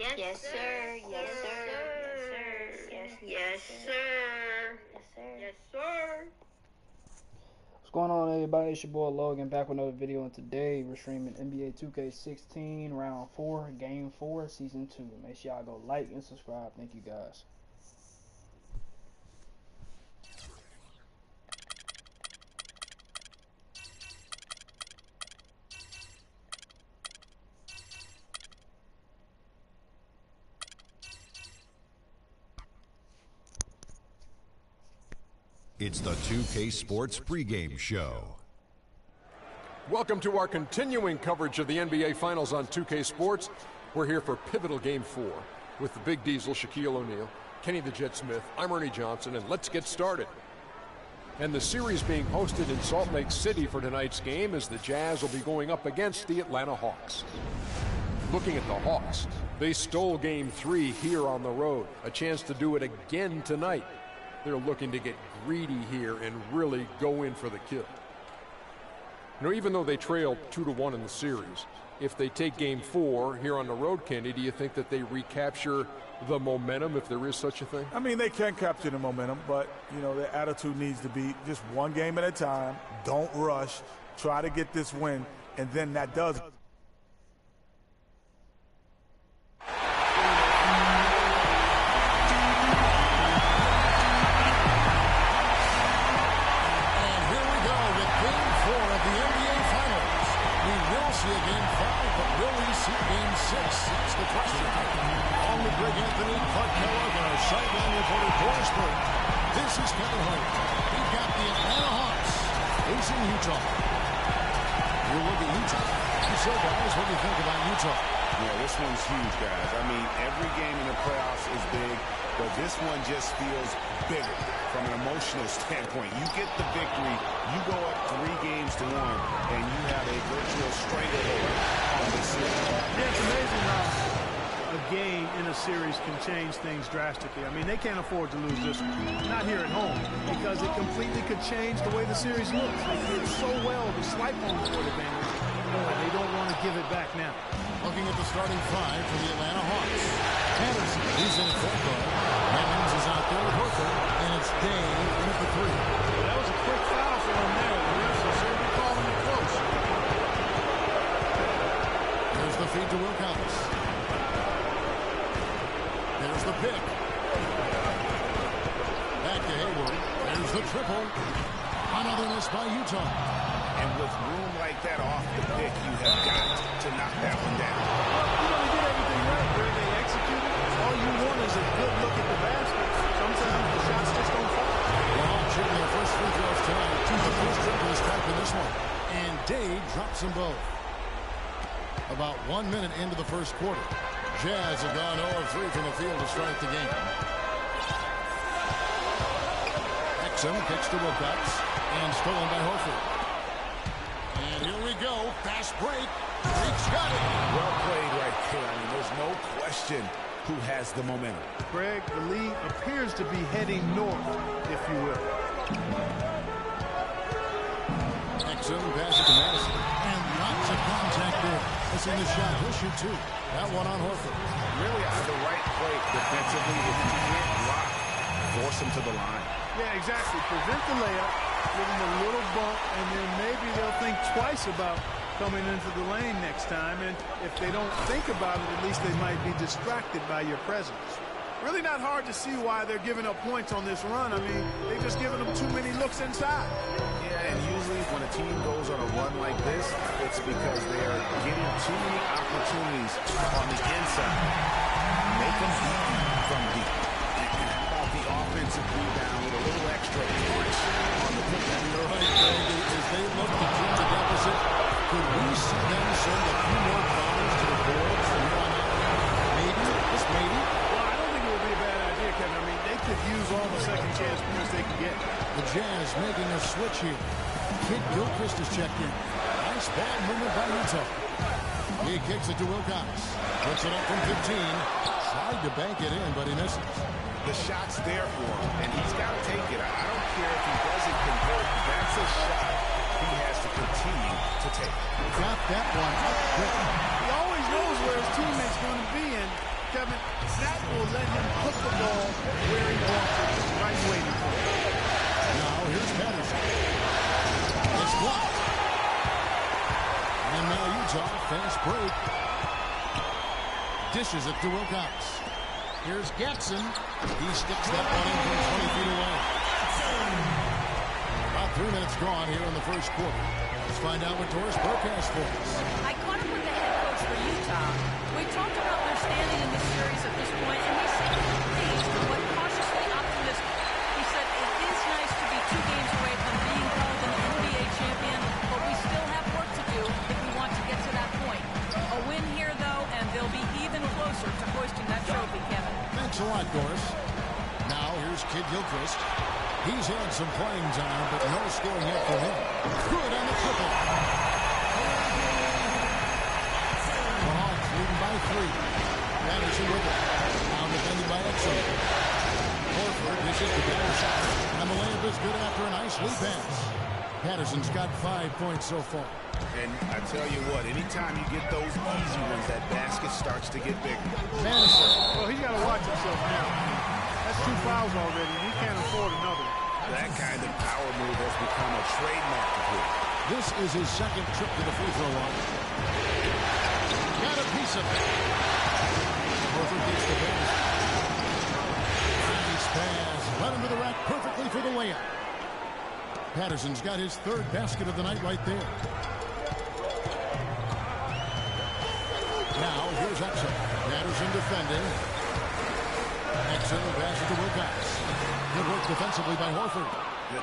Yes, sir. Yes, sir. Yes, sir. Yes, sir. Yes, sir. What's going on, everybody? It's your boy Logan back with another video, and today we're streaming NBA 2K16 Round 4, Game 4, Season 2. Make sure y'all go like and subscribe. Thank you, guys. It's the 2K Sports pregame show. Welcome to our continuing coverage of the NBA Finals on 2K Sports. We're here for pivotal Game 4 with the Big Diesel, Shaquille O'Neal, Kenny the Jet Smith, I'm Ernie Johnson, and let's get started. And the series being hosted in Salt Lake City for tonight's game as the Jazz will be going up against the Atlanta Hawks. Looking at the Hawks, they stole Game 3 here on the road, a chance to do it again tonight. They're looking to get greedy here and really go in for the kill. You know, even though they trailed 2-1 in the series, if they take Game 4 here on the road, Kenny, do you think that they recapture the momentum, if there is such a thing? I mean, they can capture the momentum, but, you know, their attitude needs to be just one game at a time. Don't rush. Try to get this win, and then that does. This one's huge, guys. I mean, every game in the playoffs is big, but this one just feels bigger from an emotional standpoint. You get the victory, you go up 3-1, and you have a virtual stranglehold on this series. Yeah, it's amazing how a game in a series can change things drastically. I mean, they can't afford to lose this one. Not here at home, because it completely could change the way the series looks. They did so well to swipe home court advantage, and they don't want to give it back now. Looking at the starting five for the Atlanta Hawks. Anderson, he's in at point guard. Lemons is out there with Horford, and it's Dave in at the 3. Well, that was a quick foul for him there. The refs will certainly calling it close. There's the feed to Wilcox. There's the pick. Back to Hayward. There's the triple. Another miss by Utah. And with room like that off the pick, you have got to knock that one down. You know, they did everything right where they executed. All you want is a good look at the basket. Sometimes the shots just don't fall. Well, shooting their first free throws tonight. The first triple is back in this one. And Dade drops them both. About 1 minute into the first quarter. Jazz have gone 0 of 3 from the field to start the game. Exum kicks to Wilcox. And stolen by Horford. And here we go. Fast break. Reach got it. Well played right there. I mean, there's no question who has the momentum. Greg, the lead appears to be heading north, if you will. Exum passes to Madison. And lots of contact there. Missing the shot. He'll shoot 2. That one on Horford. Really out of the right play defensively. If you can't block, force him to the line. Yeah, exactly. Prevent the layup, give them a little bump, and then maybe they'll think twice about coming into the lane next time. And if they don't think about it, at least they might be distracted by your presence. Really not hard to see why they're giving up points on this run. I mean, they've just given them too many looks inside. Yeah, and usually when a team goes on a run like this, it's because they are getting too many opportunities on the inside. Make them beat you from deep. And how about the offensive rebound with a little extra punch on the pickup? You're right, Greg. As they look to trim the deficit, could we see them send a few more bombs to the board from here on out? Maybe, just maybe. Well, I don't think it would be a bad idea, Kevin. I mean, they could use all the second chance points they can get. The Jazz making a switch here. Kid Gilchrist is checked in. Nice ball movement by Utah. He kicks it to Wilcox. Puts it up from 15. Tried to bank it in, but he misses. The shot's there for him, and he's got to take it. I don't care if he doesn't convert. That's a shot he has to continue to take. Got that one up quick. He always knows where his teammate's going to be, and Kevin, that will let him put the ball where he wants it, right waiting for it. Now here's Patterson. It's blocked. And now Utah, fast break. Dishes it to Wilcox. Here's Getson. He sticks that one in from 20 feet away. About 3 minutes gone here in the first quarter. Let's find out what Doris Burke has for us. I caught up with the head coach for Utah. We talked about their standing in this series at this point, and he said he was pleased but cautiously optimistic. He said it is nice to be 2 games away from being called an NBA champion, but we still have work to do if we want to get to that point. A win here, though, and they'll be even closer to hoisting that trophy, Kevin. Thanks a lot, Doris. Now here's Kid Gilchrist. He's had some playing time, but no scoring yet for him. Good on the triple. The Hawks leading by 3. Patterson with it. Now defended by Exum. Horford dishes to Patterson. And the layup is good after a nice lead pass. Patterson's got 5 points so far. And I tell you what, anytime you get those easy ones, that basket starts to get bigger. Madison. Well, he's got to watch himself now. That's 2 fouls already, and he can't afford another. That kind of power move has become a trademark of his. This is his second trip to the free throw line. Got a piece of it. Horford gets the pass. Nice pass. Led him to the rack perfectly for the layup. Patterson's got his 3rd basket of the night right there. Now here's Exum. Patterson defending. Exum passes to Wilcox. Good work defensively by Horford.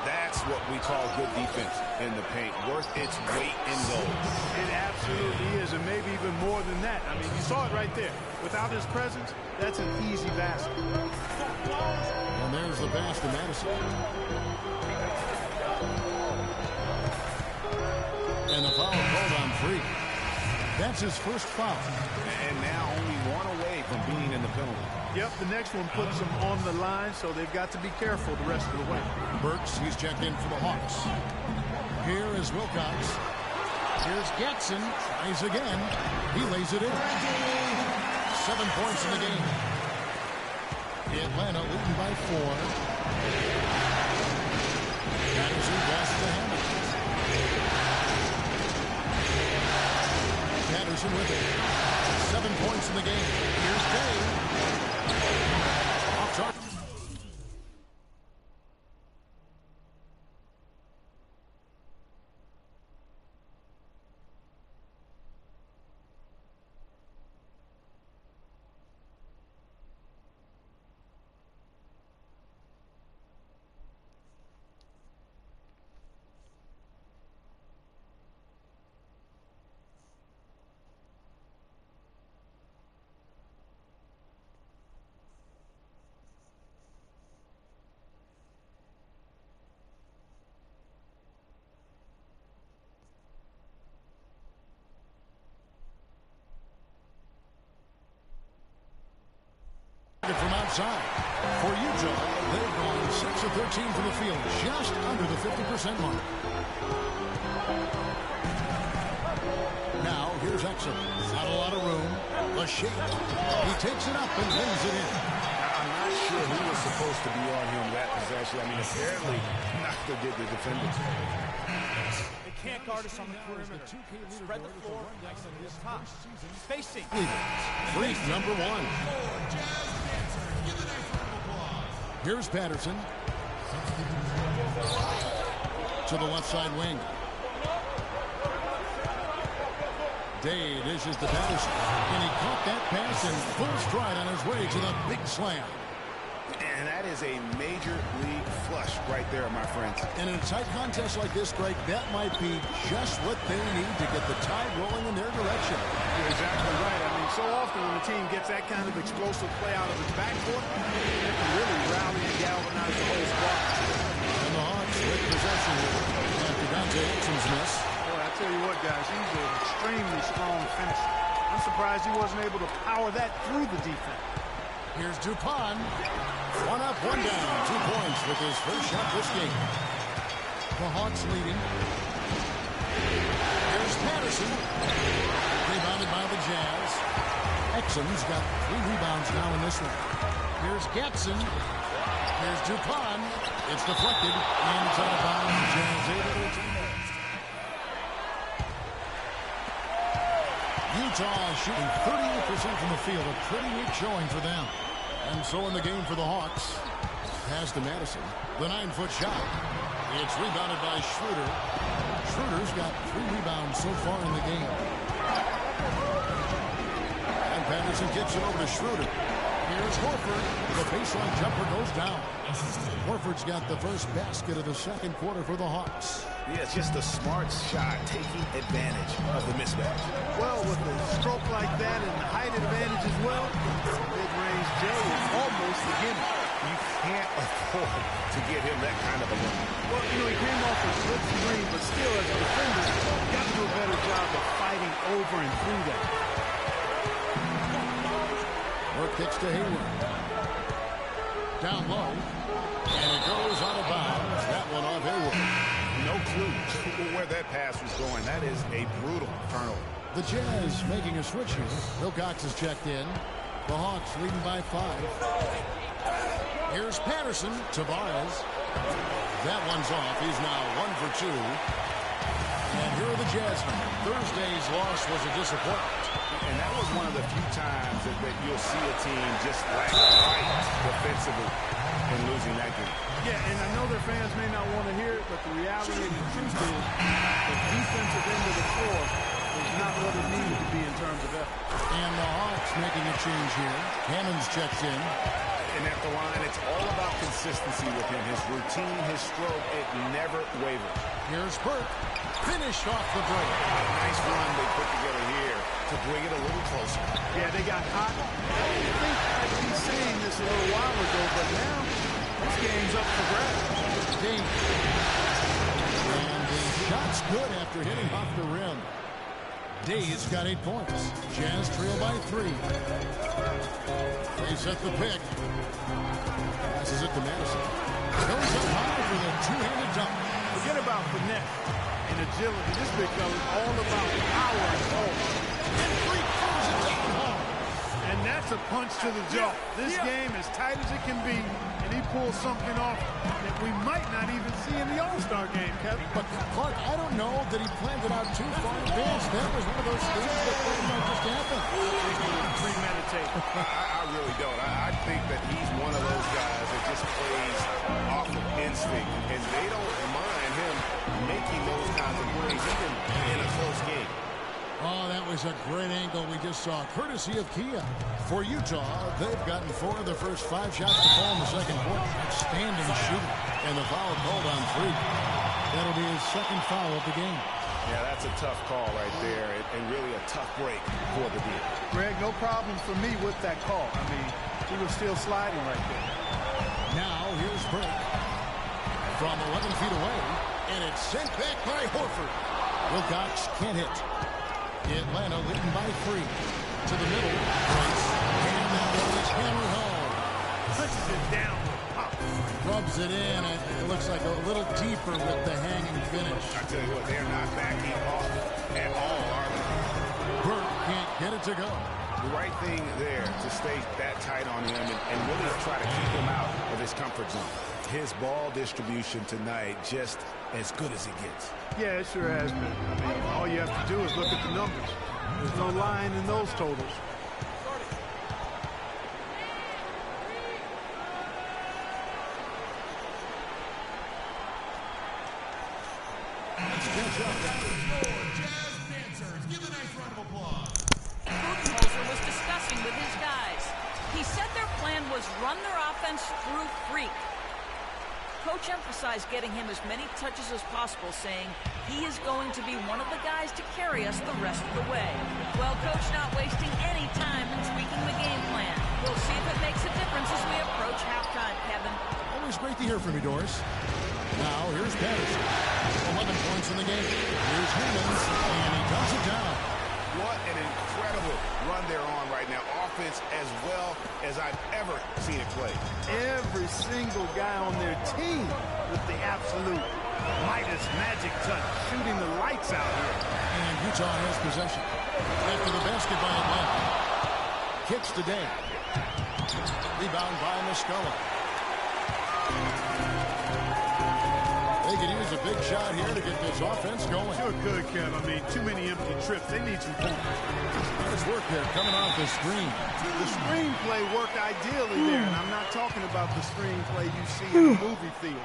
That's what we call good defense in the paint. Worth its weight in gold. It absolutely is, and maybe even more than that. I mean, you saw it right there. Without his presence, that's an easy basket. And there's the pass to Madison. And the foul called on Free. That's his first foul. And now only 1 away from being in the penalty. Yep, the next one puts them on the line, so they've got to be careful the rest of the way. Burks, he's checked in for the Hawks. Here is Wilcox. Here's Getson. Tries again. He lays it in. 7 points in the game. Atlanta leading by 4. Patterson passes to Hammond. Patterson with it. 7 points in the game. Here's Day. Off target. From outside. For Utah, they've gone 6 of 13 from the field, just under the 50% mark. Now, here's Exum. Not a lot of room. The shake. He takes it up and lays it in. I'm not sure who was supposed to be on him that possession. I mean, apparently, neither did the defenders. They can't guard us on the perimeter. Spread the floor nice and his top. Spacing. Free, number 1. Here's Patterson. To the left side wing. Day dishes to Patterson. And he caught that pass in full stride on his way to the big slam. And that is a major league flush right there, my friends. And in a tight contest like this, Greg, that might be just what they need to get the tide rolling in their direction. You're exactly right. I mean, so often when a team gets that kind of explosive play out of its backcourt, it can really rally and galvanize the whole squad. And the Hawks with possession after Dante Exum's miss. Boy, I tell you what, guys, he's an extremely strong finisher. I'm surprised he wasn't able to power that through the defense. Here's Dupont. 1 up, 1 down. 2 points with his first shot this game. The Hawks leading. Here's Patterson. Rebounded by the Jazz. Jackson's got 3 rebounds now in this one. Here's Getson. Here's Dupont. It's deflected, and it's out of bounds. Jazz able to retain it. Utah shooting 38% from the field. A pretty weak showing for them. And so in the game for the Hawks. Pass to Madison. The 9-foot shot. It's rebounded by Schroeder. Schroeder's got 3 rebounds so far in the game. And Patterson gets it over to Schroeder. Here's Horford. The baseline jumper goes down. Horford's got the first basket of the second quarter for the Hawks. Yeah, it's just a smart shot, taking advantage of the mismatch. Well, with a stroke like that and the height advantage as well, mid-range J is almost a gimme. You can't afford to get him that kind of a look. Well, you know, he came off a slip screen, but still, as a defender, you got to do a better job of fighting over and through that. Work kicks to Hayward. Down low. And it goes out of bounds. That one off Hayward. No clue where that pass was going. That is a brutal turnover. The Jazz making a switch here. Wilcox is checked in. The Hawks leading by 5. Here's Patterson. Tobias. That one's off. He's now 1 for 2. And here are the Jazz. Thursday's loss was a disappointment. And that was one of the few times that you'll see a team just lack fight defensively in losing that game. Yeah, and I know their fans may not want to hear it, but the reality and the truth is the defensive end of the floor is not what it needed to be in terms of effort. And the Hawks making a change here. Hammonds checks in. And at the line, it's all about consistency with him. His routine, his stroke, it never wavers. Here's Burke. Finished off the break. Nice run they put together here to bring it a little closer. Yeah, they got hot. I didn't think I'd be saying this a little while ago, but now this game's up for grabs. Ding. And the shot's good after hitting off the rim. Day's got 8 points. Jazz trail by 3. They set the pick. Passes it to Madison. Goes up high for the two-handed dunk. Forget about finesse and agility. This becomes all about power and force. And Freak throws it down home. And that's a punch to the jaw. This game as tight as it can be, and he pulls something off that we might not even see in the All-Star game, Kevin. But, Clark, I don't know that he planned it out too far in advance. That was one of those things that might just happen. Premeditated. I really don't. I think that he's one of those guys that just plays off of instinct, and they don't mind him making those kinds of plays even in a close game. Oh, that was a great angle we just saw, courtesy of Kia. For Utah, they've gotten 4 of the first 5 shots to fall in the second quarter. Outstanding shooting. And the foul called on Freak. That'll be his second foul of the game. Yeah, that's a tough call right there, and really a tough break for the team. Greg, no problem for me with that call. I mean, he was still sliding right there. Now, here's Burke. From 11 feet away, and it's sent back by Horford. Wilcox can't hit. Atlanta leading by 3. To the middle. Brace. And that one is hammered home. Touches it down. Rubs it in. It looks like a little deeper with the hanging finish. I tell you what, they're not backing off at all, are they? Burke can't get it to go. The right thing there to stay that tight on him and really try to keep him out of his comfort zone. His ball distribution tonight just as good as it gets. Yeah, it sure has been. I mean, all you have to do is look at the numbers. There's no line in those totals. Budenholzer was discussing with his guys. He said their plan was run their offense through Freak. Coach emphasized getting him as many touches as possible, saying he is going to be one of the guys to carry us the rest of the way. Well, Coach not wasting any time in tweaking the game plan. We'll see if it makes a difference as we approach halftime, Kevin. Always great to hear from you, Doris. Now, here's Patterson. 11 points in the game. Here's Hammonds, and he does it down. What an incredible run they're on right now. Offense as well as I've ever seen it play. Every single guy on their team with the absolute Midas magic touch, shooting the lights out here. And Utah has possession. After the basket by Atlanta. Kicks to Day. Rebound by Muscala. They could use a big shot here to get this offense going. Sure could, Kev. I mean, too many empty trips. They need some points. Nice work there coming off the screen. The screenplay worked ideally there, and I'm not talking about the screenplay you see in a movie theater.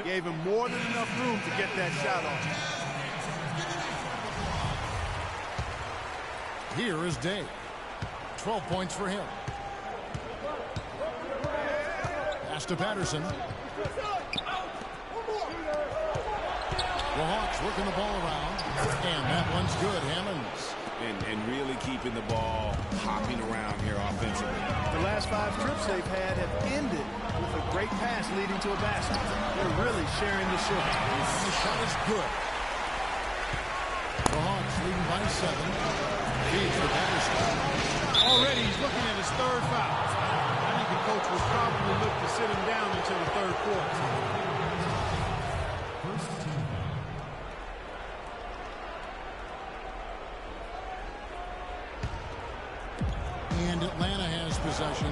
Gave him more than enough room to get that shot off. Here is Day. 12 points for him. Pass to Patterson. The Hawks working the ball around, and that one's good. Hammonds. And really keeping the ball hopping around here offensively. The last 5 trips they've had have ended with a great pass leading to a basket. They're really sharing the show. The shot is good. The Hawks leading by 7. Feeds for Patterson. Already he's looking at his 3rd foul. I think the coach will probably look to sit him down until the 3rd quarter. And Atlanta has possession.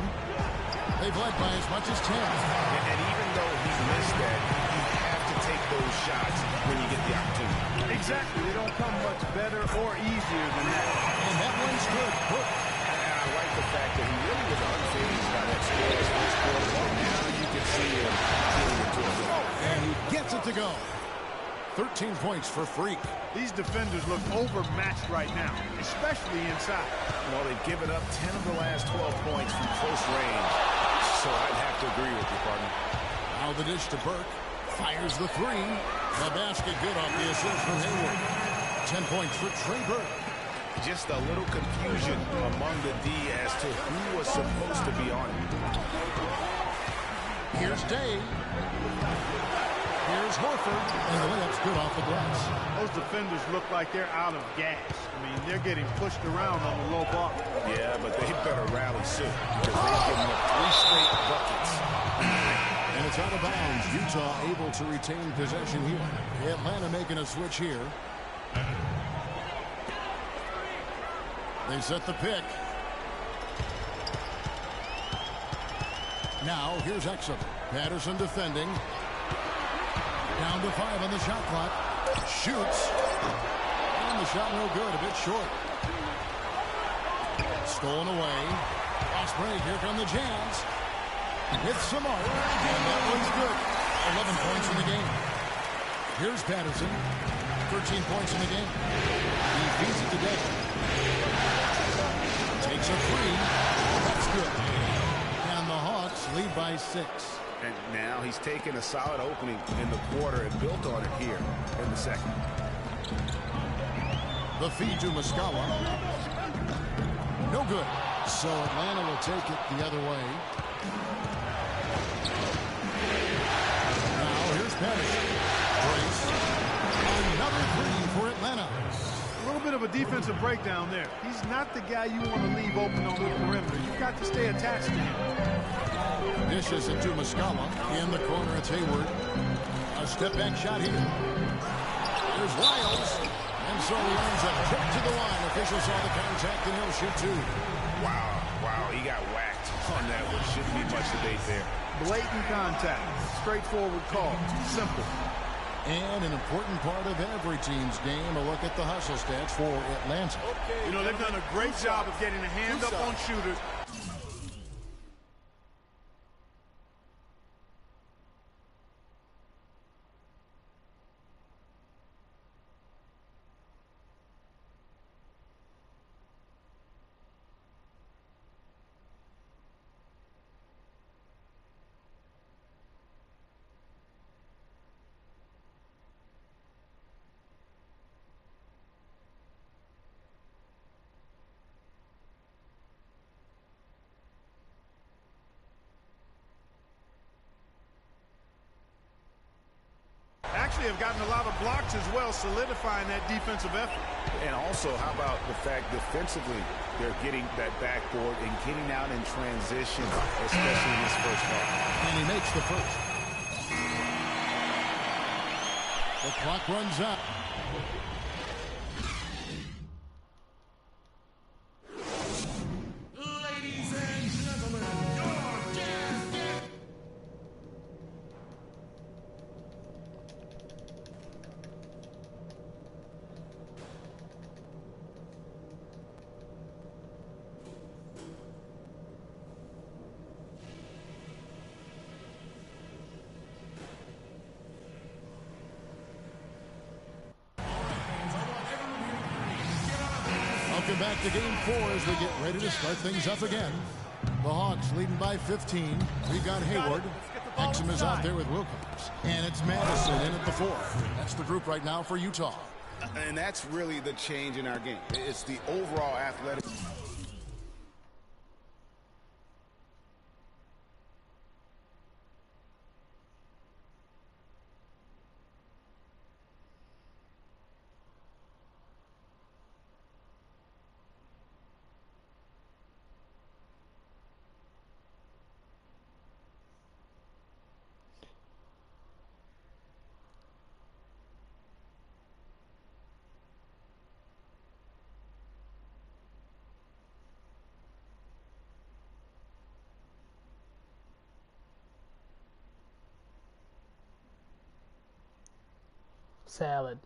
They've led by as much as 10. And even though he missed that, you have to take those shots when you get the opportunity. Exactly. They don't come much better or easier than that. And that one's good. And I like the fact that he really was unfazed by that score this first quarter. Now you can see him getting into a goal. And he gets it to go. 13 points for Freak. These defenders look overmatched right now, especially inside. Well, they've given up 10 of the last 12 points from close range, so I'd have to agree with you, partner. Now the dish to Burke. Fires the 3. The basket good off the assist from Hayward. 10 points for Trey Burke. Just a little confusion among the D as to who was supposed to be on it. Here's Day. Here's Horford, and the layup's good off the glass. Those defenders look like they're out of gas. I mean, they're getting pushed around on the low block. Yeah, but they better rally soon because they've given up 3 straight buckets. And it's out of bounds. Utah able to retain possession here. Atlanta making a switch here. They set the pick. Now here's Exum. Patterson defending. Down to 5 on the shot clock. Shoots. And the shot no good. A bit short. Stolen away. Fast break. Here come the Jazz. It's Samart. And that one's good. 11 points in the game. Here's Patterson. 13 points in the game. He feeds it today. Takes a 3. That's good. And the Hawks lead by 6. And now he's taken a solid opening in the quarter and built on it here in the second. The feed to Muscala. No good. So Atlanta will take it the other way. Now here's Patterson. Brace. Another 3 for Atlanta. A little bit of a defensive breakdown there. He's not the guy you want to leave open on the perimeter. You've got to stay attached to him. Dishes it to Muscala. In the corner, it's Hayward. A step-back shot here. There's Wiles. And so he earns a trip to the line. Officials saw the contact, and he'll shoot 2. Wow, he got whacked on that one. Shouldn't be much debate there. Blatant contact. Straightforward call. Simple. And an important part of every team's game, a look at the hustle stats for Atlanta. You know, they've done a great job of getting a hand up on shooters. Actually have gotten a lot of blocks as well, solidifying that defensive effort. And also, how about the fact defensively, they're getting that backboard and getting out in transition, especially in this first half. And he makes the first. The clock runs out. Welcome back to Game 4 as we get ready to start things up again. The Hawks leading by 15. We've got Hayward. Exum is out there with Wilcox. And it's Madison in at the 4. That's the group right now for Utah. And that's really the change in our game. It's the overall athletic. Salad.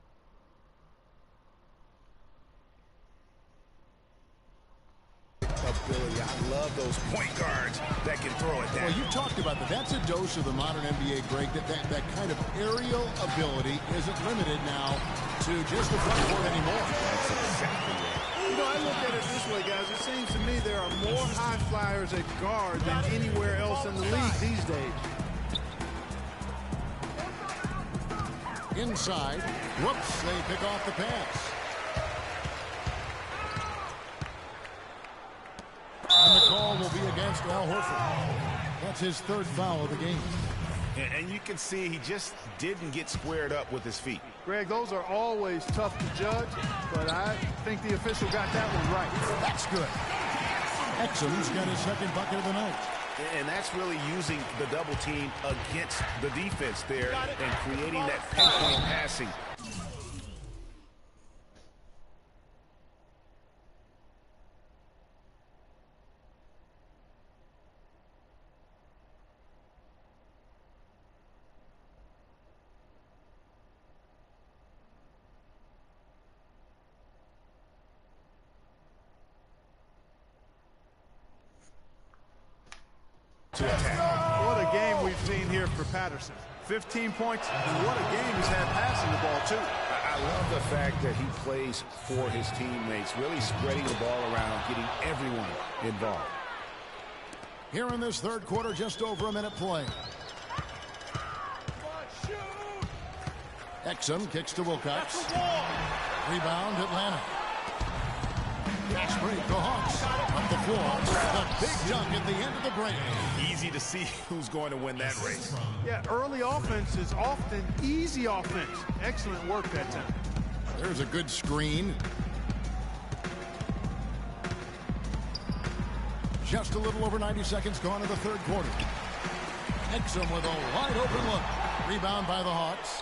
Ability. I love those point guards that can throw it down. Well, you talked about that. That's a dose of the modern NBA, Greg. That kind of aerial ability isn't limited now to just the front court anymore. That's exactly right. You know, I look at it this way, guys. It seems to me there are more high flyers at guard than anywhere else in the league these days. Inside. Whoops, they pick off the pass. And the call will be against Al Horford. That's his third foul of the game. And you can see he just didn't get squared up with his feet. Greg, those are always tough to judge, but I think the official got that one right. That's good. Exum's got his second bucket of the night. And that's really using the double team against the defense there and creating that pinpoint passing. To attack. What a game we've seen here for Patterson. 15 points, and what a game he's had passing the ball, too. I love the fact that he plays for his teammates, really spreading the ball around, getting everyone involved. Here in this third quarter, just over a minute play. Exum kicks to Wilcox. Rebound, Atlanta. Fast break, the Hawks up the floor. The big dunk at the end of the break. Easy to see who's going to win that race. Yeah, early offense is often easy offense. Excellent work that time. There's a good screen. Just a little over 90 seconds gone in the third quarter. Exum with a wide open look. Rebound by the Hawks.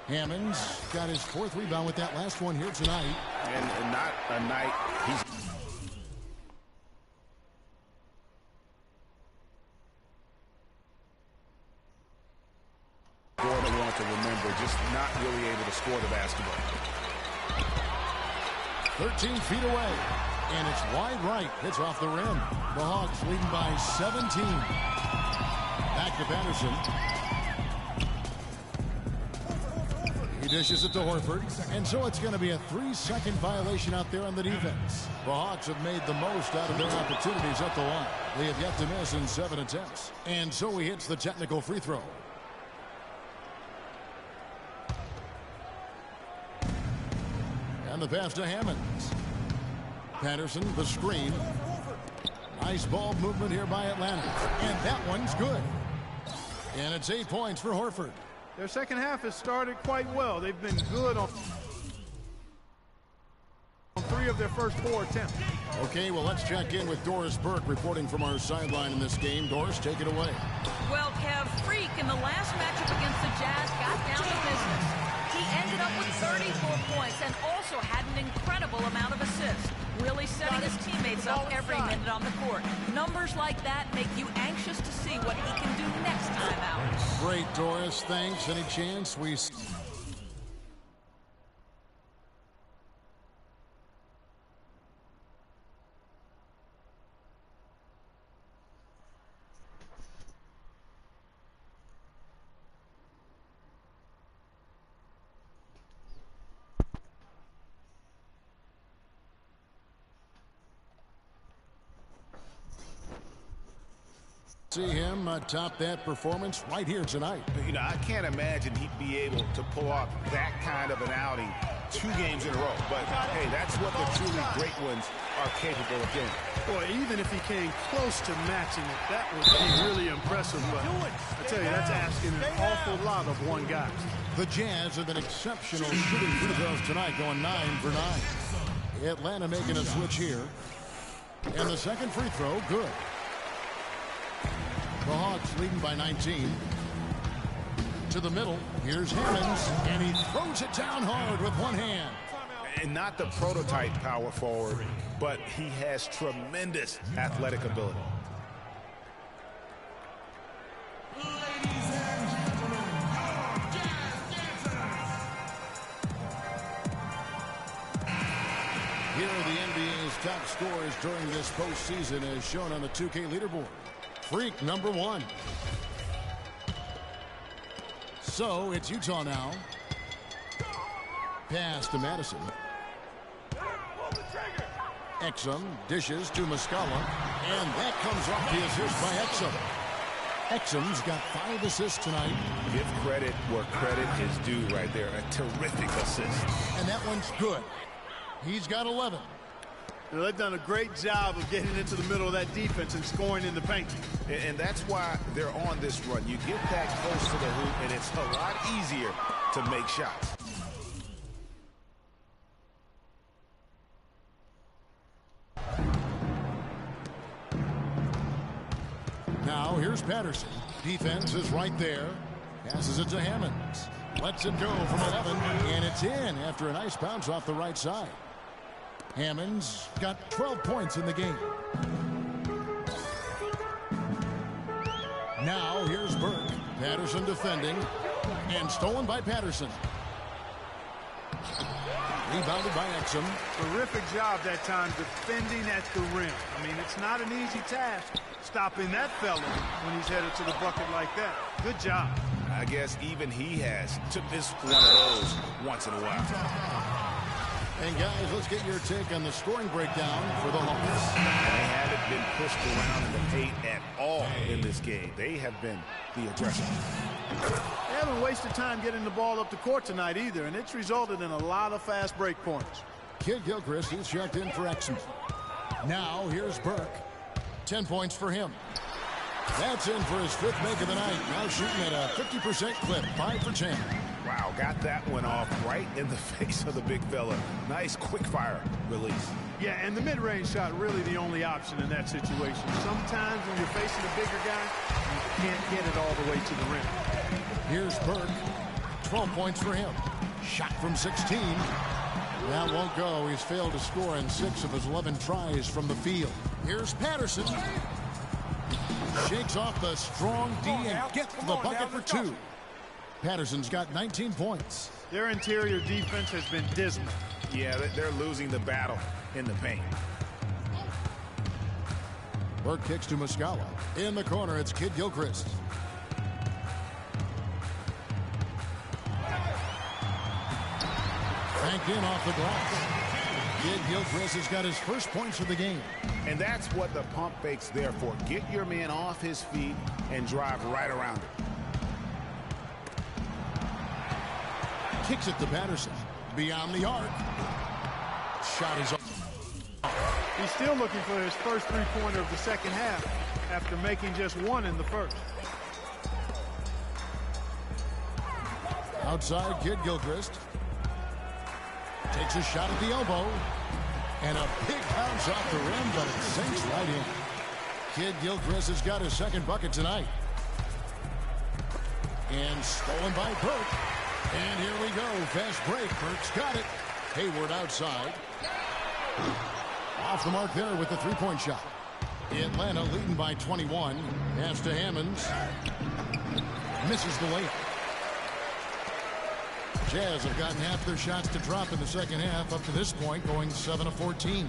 Hammonds got his fourth rebound with that last one here tonight. And not a night he's... Gordon wants to remember, just not really able to score the basketball. 13 feet away. And it's wide right. Hits off the rim. The Hawks leading by 17. Back to Patterson. He dishes it to Horford. And so it's going to be a 3-second violation out there on the defense. The Hawks have made the most out of their opportunities at the line. They have yet to miss in 7 attempts. And so he hits the technical free throw. And the pass to Hammonds. Patterson, the screen. Nice ball movement here by Atlanta. And that one's good. And it's 8 points for Horford. Their second half has started quite well. They've been good on 3 of their first 4 attempts. Okay, well, let's check in with Doris Burke reporting from our sideline in this game. Doris, take it away. Well, Kev, Freak in the last matchup against the Jazz got down to business. He ended up with 34 points and also had an incredible amount of assists, really setting his teammates up every minute on the court. Numbers like that make you anxious to see what he can do next time out. Great, Doris. Thanks. Any chance we... See him top that performance right here tonight. You know, I can't imagine he'd be able to pull off that kind of an outing 2 games in a row. But, hey, that's what the truly great ones are capable of doing. Boy, even if he came close to matching it, that would be really impressive. But I tell you, that's asking an awful lot of one guy. The Jazz have been exceptional shooting free throws tonight, going 9 for 9. Atlanta making a switch here. And the second free throw, good. The Hawks leading by 19. To the middle, here's Hammonds, and he throws it down hard with one hand. And not the prototype power forward, but he has tremendous athletic ability. Here are the NBA's top scorers during this postseason as shown on the 2K leaderboard. Freak number 1. So it's Utah now. Pass to Madison. Exum dishes to Muscala, and that comes off the assist by Exum. Exum's got 5 assists tonight. Give credit where credit is due right there. A terrific assist. And that one's good. He's got 11. Now, they've done a great job of getting into the middle of that defense and scoring in the paint. And that's why they're on this run. You get that close to the hoop, and it's a lot easier to make shots. Now here's Patterson. Defense is right there. Passes it to Hammonds. Lets it go from 11, and it's in after a nice bounce off the right side. Hammonds got 12 points in the game. Now here's Burke. Patterson defending, and stolen by Patterson. Rebounded by Exum. Terrific job that time defending at the rim. I mean, it's not an easy task stopping that fella when he's headed to the bucket like that. Good job. I guess even he has took this one of those once in a while. And guys, let's get your take on the scoring breakdown for the Hawks. They haven't been pushed around in the paint at all in this game. They have been the aggressors. They haven't wasted time getting the ball up the court tonight either, and it's resulted in a lot of fast break points. Kid Gilchrist is checked in for Exum. Now here's Burke. 10 points for him. That's in for his 5th make of the night. Now shooting at a 50% clip, 5 for 10. Wow, got that one off right in the face of the big fella. Nice quick fire release. Yeah, and the mid-range shot really the only option in that situation. Sometimes when you're facing a bigger guy, you can't get it all the way to the rim. Here's Burke. 12 points for him. Shot from 16. That won't go. He's failed to score in 6 of his 11 tries from the field. Here's Patterson. Shakes off the strong D and gets the bucket for 2. Patterson's got 19 points. Their interior defense has been dismal. Yeah, they're losing the battle in the paint. Burke kicks to Muscala. In the corner, it's Kid Gilchrist. Banked in off the glass. Kid Gilchrist has got his first points of the game. And that's what the pump fake's there for. Get your man off his feet and drive right around it. Kicks it to Patterson. Beyond the arc. Shot is off. He's still looking for his first 3-pointer of the second half after making just 1 in the first. Outside, Kid Gilchrist. Takes a shot at the elbow. And a big bounce off the rim, but it sinks right in. Kid Gilchrist has got his second bucket tonight. And stolen by Burke. And here we go. Fast break. Burke's got it. Hayward outside. Off the mark there with the 3-point shot. Atlanta leading by 21. Pass to Hammonds. Misses the layup. Jazz have gotten half their shots to drop in the second half up to this point, going 7 of 14.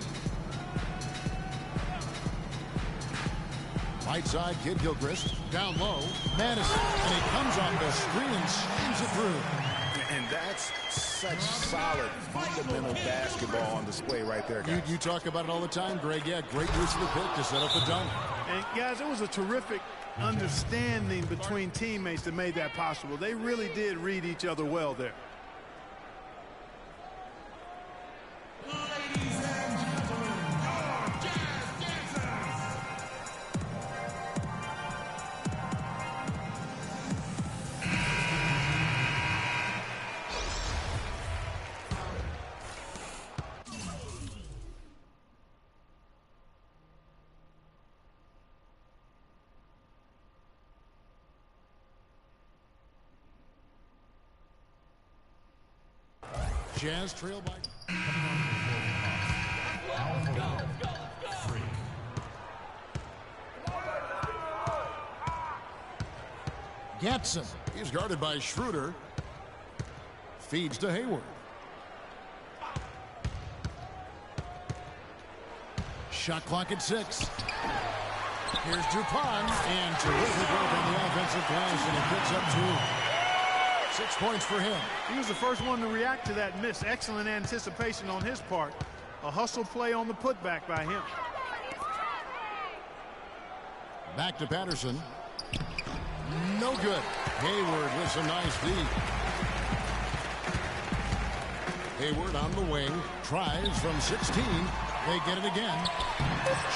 Right side, Kid Gilchrist. Down low, Madison. And he comes off the screen and slams it through. And that's such solid, fundamental basketball on display right there, guys. You talk about it all the time, Greg. Yeah, great use of the pick to set up the dunk. And, guys, it was a terrific understanding between teammates that made that possible. They really did read each other well there. Jazz trail by Gatson. He's guarded by Schroeder. Feeds to Hayward. Shot clock at 6. Here's Dupont, and terrific work on the offensive glass, and he picks up 2. 6 points for him. He was the first one to react to that miss. Excellent anticipation on his part. A hustle play on the putback by him. Back to Patterson. No good. Hayward with some nice feed. Hayward on the wing. Tries from 16. They get it again.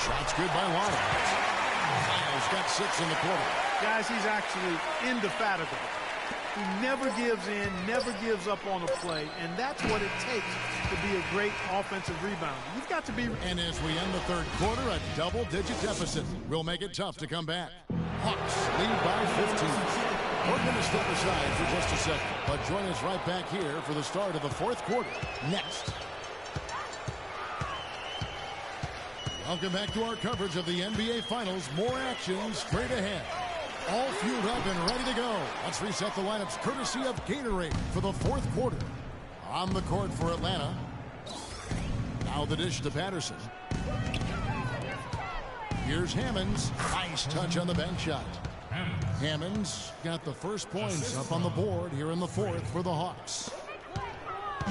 Shot's good by Lyles. Lyles got 6 in the quarter. Guys, he's actually indefatigable. He never gives in, never gives up on a play, and that's what it takes to be a great offensive rebounder. You've got to be... And as we end the third quarter, a double-digit deficit will make it tough to come back. Hawks lead by 15. We're going to step aside for just a second, but join us right back here for the start of the fourth quarter next. Welcome back to our coverage of the NBA Finals. More action straight ahead. All fueled up and ready to go. Let's reset the lineups courtesy of Gatorade for the fourth quarter. On the court for Atlanta. Now the dish to Patterson. Here's Hammonds. Nice touch on the bank shot. Hammonds got the first points up on the board here in the fourth for the Hawks.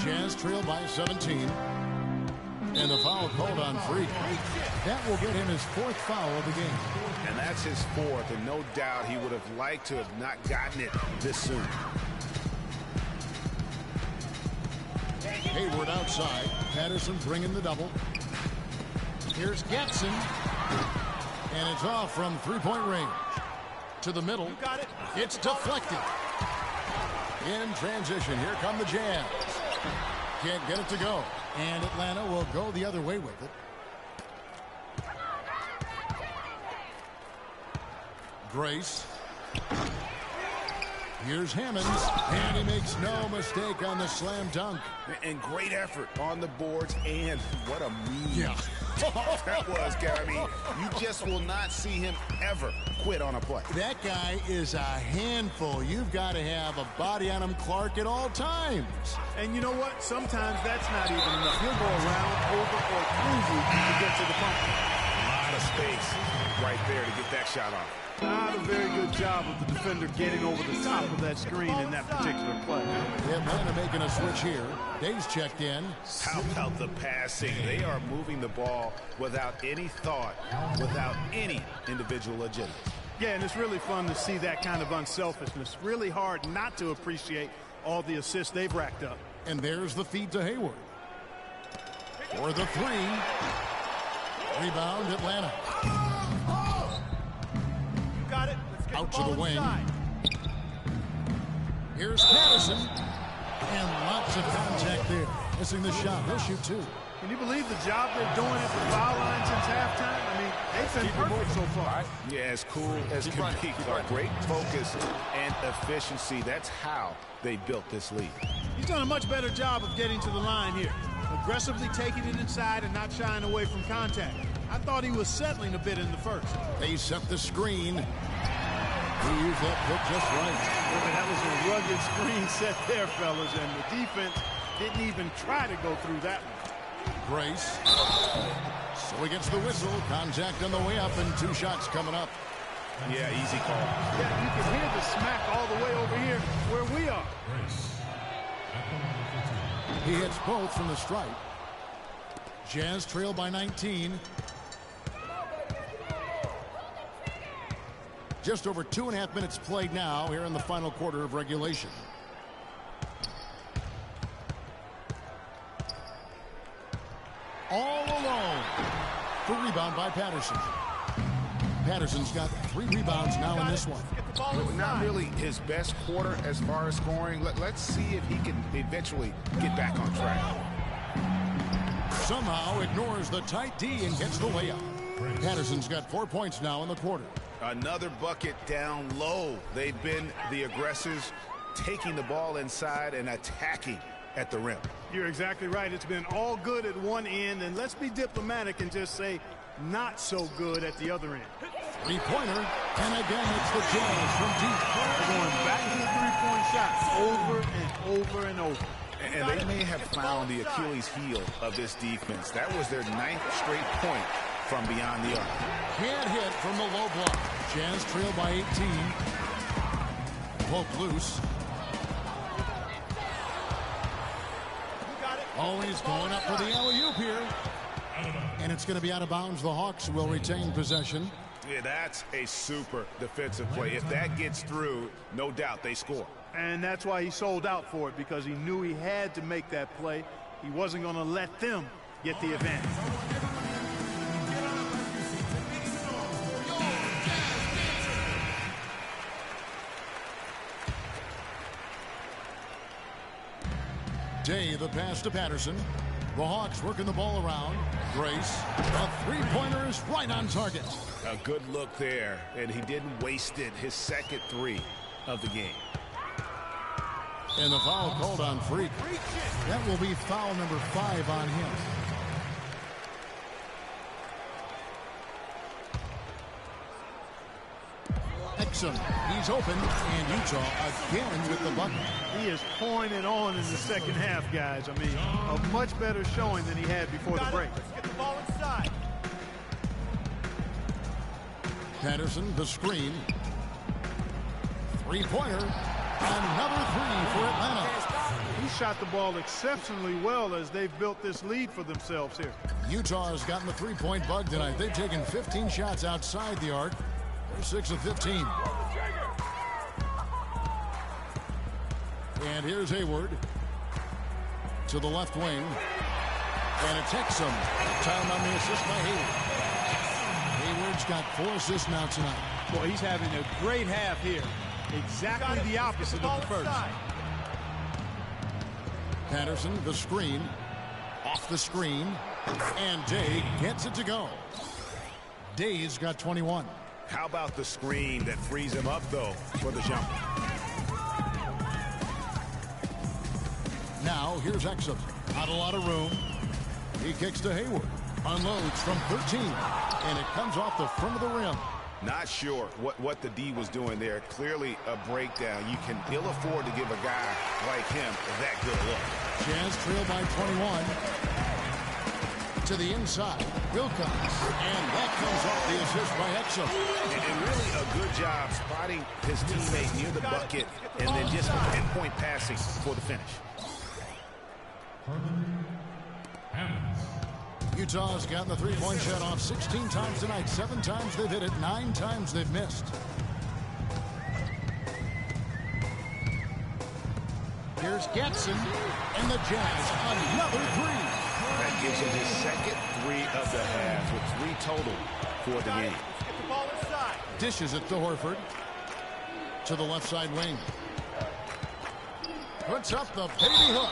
Jazz trail by 17. And the foul called on Freak. That will get him his 4th foul of the game. And that's his 4th, and no doubt he would have liked to have not gotten it this soon. Hayward outside. Patterson bringing the double. Here's Gatson. And it's off from three-point range. To the middle. You got it. It's deflected. In transition, here come the Jazz. Can't get it to go. And Atlanta will go the other way with it. Grace. Here's Hammonds, and he makes no mistake on the slam dunk. And great effort on the boards, and what a move. Yeah. That was, Gary. I mean, you just will not see him ever quit on a play. That guy is a handful. You've got to have a body on him, Clark, at all times. And you know what? Sometimes that's not even enough. He'll go around, over, or through you to get to the pump. A lot of space right there to get that shot off. Not a very good job of the defender getting over the top of that screen in that particular play. Atlanta making a switch here. Days checked in. How about the passing? They are moving the ball without any thought, without any individual agenda. Yeah, and it's really fun to see that kind of unselfishness. Really hard not to appreciate all the assists they've racked up. And there's the feed to Hayward. For the 3. Rebound, Atlanta. Got it. Let's get Out the to ball the wing. inside. Here's Patterson. And lots of contact there. Missing the shot. He'll shoot 2. Can you believe the job they're doing at the foul line since halftime? I mean, they've been perfect so far. Yeah, as cool as can be. Great focus and efficiency. That's how they built this lead. He's done a much better job of getting to the line here. Aggressively taking it inside and not shying away from contact. I thought he was settling a bit in the first. They set the screen. He used that pick just right. Boy, that was a rugged screen set there, fellas, and the defense didn't even try to go through that one. Grace. So he gets the whistle. Contact on the way up, and 2 shots coming up. Yeah, easy call. Yeah, you can hear the smack all the way over here where we are. He hits both from the stripe. Jazz trail by 19. Just over 2.5 minutes played now here in the final quarter of regulation. All alone. The rebound by Patterson. Patterson's got 3 rebounds now in this one. Not really his best quarter as far as scoring. Let's see if he can eventually get back on track. Somehow ignores the tight D and gets the layup. Patterson's got 4 points now in the quarter. Another bucket down low. They've been the aggressors, taking the ball inside and attacking at the rim. You're exactly right. It's been all good at one end, and let's be diplomatic and just say not so good at the other end. 3-pointer, and again it's the Jazz from deep. They're going back to the three-point shot over and over and over. And they may have found the Achilles heel of this defense. That was their 9th straight point from beyond the arc. Can't hit from the low block. Jazz trail by 18. Poke loose. Always going up for the alley-oop here. And it's going to be out of bounds. The Hawks will retain possession. Yeah, that's a super defensive play. If that gets through, no doubt they score. And that's why he sold out for it, because he knew he had to make that play. He wasn't going to let them get the advantage. Day, the pass to Patterson. The Hawks working the ball around. Grace, a 3-pointer is right on target. A good look there, and he didn't waste it. His second 3 of the game. And the foul called on Freak. That will be foul number 5 on him. Exum, he's open, and Utah again with the bucket. He is pouring it on in the second half, guys. I mean, a much better showing than he had before the break. Let's get the ball inside. Patterson, the screen. 3-pointer. Another 3 for Atlanta. He shot the ball exceptionally well as they've built this lead for themselves here. Utah has gotten the 3-point bug tonight. They've taken 15 shots outside the arc. They're 6 of 15. And here's Hayward to the left wing. And it's Exum. Time on the assist by Hayward. Hayward's got 4 assists now tonight. Well, he's having a great half here. Exactly the opposite of the first. Patterson, the screen. Off the screen. And Day gets it to go. Day's got 21. How about the screen that frees him up, though, for the jump? Now, here's Exum. Not a lot of room. He kicks to Hayward. Unloads from 13. And it comes off the front of the rim. Not sure what the D was doing there. Clearly a breakdown. You can ill afford to give a guy like him that good look. Jazz trail by 21. To the inside. Wilkins. And that comes off the assist by Exum. And really a good job spotting his teammate near the bucket and then just pinpoint passing for the finish. Utah's gotten the 3-point shot off 16 times tonight. 7 times they've hit it. 9 times they've missed. Here's Getson. And the Jazz another 3. That gives him his second 3 of the half with 3 total for the game. Get the ball inside. Dishes it to Horford. To the left side wing. Puts up the baby hook.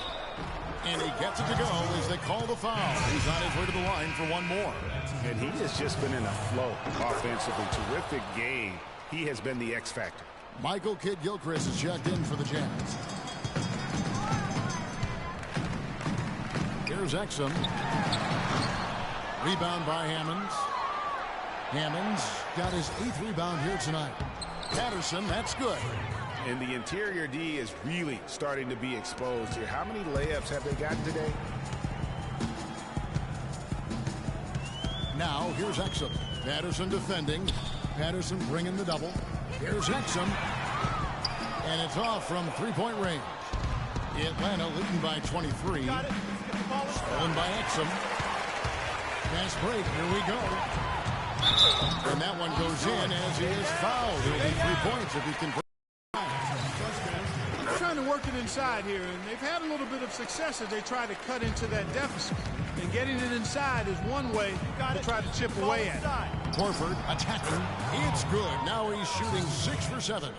And he gets it to go as they call the foul. He's on his way to the line for 1 more. And he has just been in a flow offensively. Terrific game. He has been the X factor. Michael Kidd-Gilchrist is checked in for the Jazz. Here's Exum. Rebound by Hammonds. Hammonds got his 8th rebound here tonight. Patterson, that's good. And the interior D is really starting to be exposed here. How many layups have they got today? Now, here's Exum. Patterson defending. Patterson bringing the double. Here's Exum. And it's off from 3-point range. Atlanta leading by 23. Stolen by Exum. Fast break. Here we go. And that one goes in as he is fouled. He'll need 3 points if he can. They're trying to work it inside here, and they've had a little bit of success as they try to cut into that deficit. And getting it inside is one way to try to chip away at it. Horford attacking. It's good. Now he's shooting 6 for 7.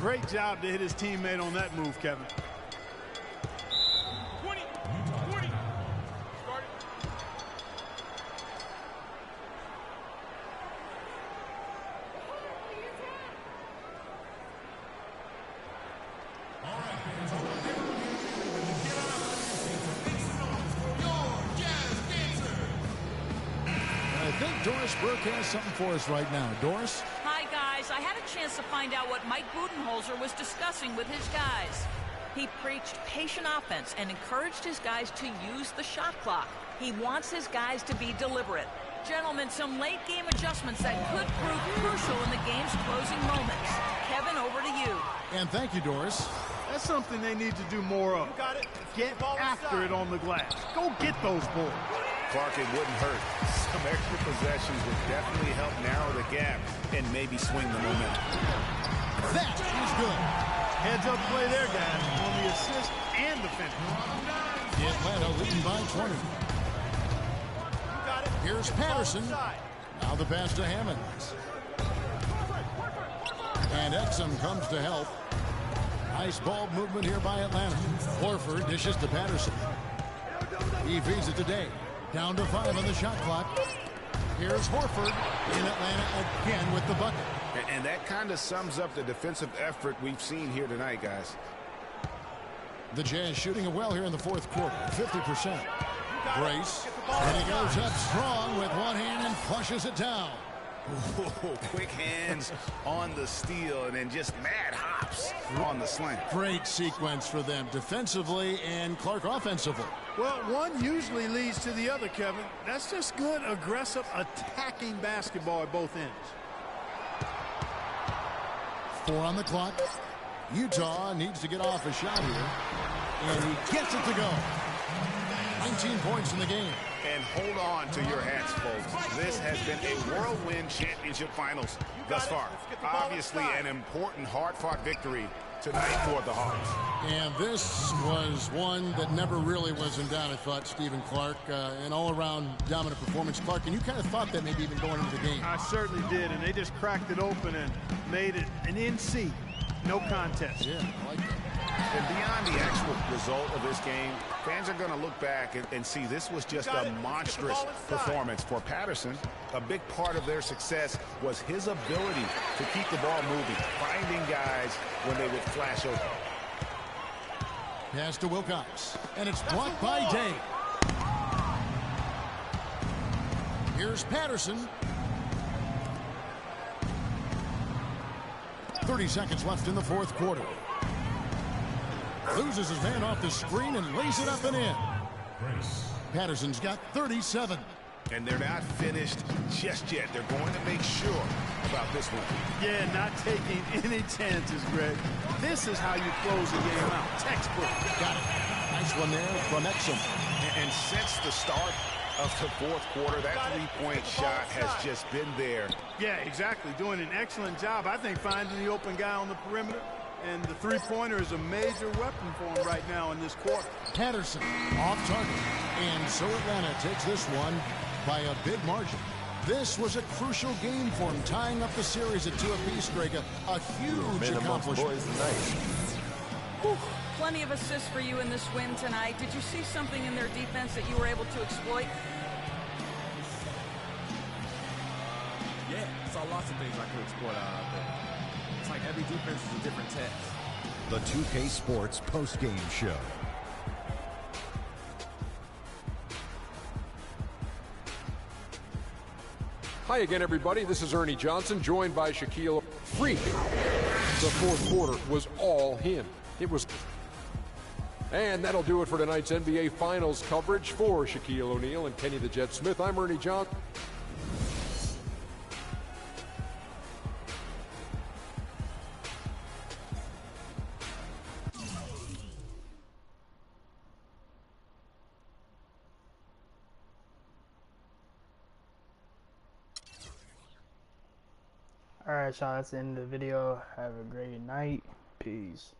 Great job to hit his teammate on that move, Kevin. 20. Start it. I think Doris Burke has something for us right now. Doris? Hi, guys. I had a chance to find out what Mike Budenholzer was discussing with his guys. He preached patient offense and encouraged his guys to use the shot clock. He wants his guys to be deliberate. Gentlemen, some late-game adjustments that could prove crucial in the game's closing moments. Kevin, over to you. And thank you, Doris. That's something they need to do more of. Got it. Get after it on the glass. Go get those boards. Clark, it wouldn't hurt. Some extra possessions would definitely help narrow the gap and maybe swing the momentum. That is good. Heads-up play there, guys, on the assist and the finish. Atlanta leading by 20. Got it. Here's Patterson. Now the pass to Hammonds. And Exum comes to help. Nice ball movement here by Atlanta. Horford dishes to Patterson. He feeds it to Day. Down to 5 on the shot clock. Here's Horford in Atlanta again with the bucket. And that kind of sums up the defensive effort we've seen here tonight, guys. The Jazz shooting it well here in the fourth quarter. 50%. Grace. And he goes up strong with one hand and flushes it down. Whoa, quick hands on the steal and then just mad hops on the slant. Great sequence for them defensively and Clark offensively. Well, one usually leads to the other, Kevin. That's just good, aggressive, attacking basketball at both ends. 4 on the clock. Utah needs to get off a shot here. And he gets it to go. 19 points in the game. And hold on to your hats, folks. This has been a whirlwind championship finals thus far. Obviously an important, hard-fought victory tonight for the Hawks. And this was one that never really was in doubt, I thought, Stephen Clark. An all-around dominant performance. Clark, and you kind of thought that maybe even going into the game. I certainly did, and they just cracked it open and made it an NC. No contest. Yeah, I like that. And beyond the actual result of this game, fans are going to look back and see this was just a monstrous performance for Patterson. A big part of their success was his ability to keep the ball moving, finding guys when they would flash open. Pass to Wilcox, and it's blocked by Day. Here's Patterson. 30 seconds left in the fourth quarter. Loses his man off the screen and lays it up and in. Patterson's got 37. And they're not finished just yet. They're going to make sure about this one. Yeah, not taking any chances, Greg. This is how you close the game out. Textbook. Got it. Nice one there from Exum. And since the start of the fourth quarter, that three-point shot has just been there. Yeah, exactly. Doing an excellent job, I think, finding the open guy on the perimeter. And the three-pointer is a major weapon for him right now in this quarter. Patterson off target. And so Atlanta takes this one by a big margin. This was a crucial game for him, tying up the series at 2 apiece, Greg. A huge accomplishment. Plenty of assists for you in this win tonight. Did you see something in their defense that you were able to exploit? Yeah, I saw lots of things I could exploit out there. It's like every defense is a different test. The 2K Sports postgame show. Hi again, everybody. This is Ernie Johnson, joined by Shaquille Freak. The fourth quarter was all him. It was... And that'll do it for tonight's NBA Finals coverage. For Shaquille O'Neal and Kenny the Jet Smith, I'm Ernie Johnson. Alright, y'all, that's the end of the video. Have a great night. Peace.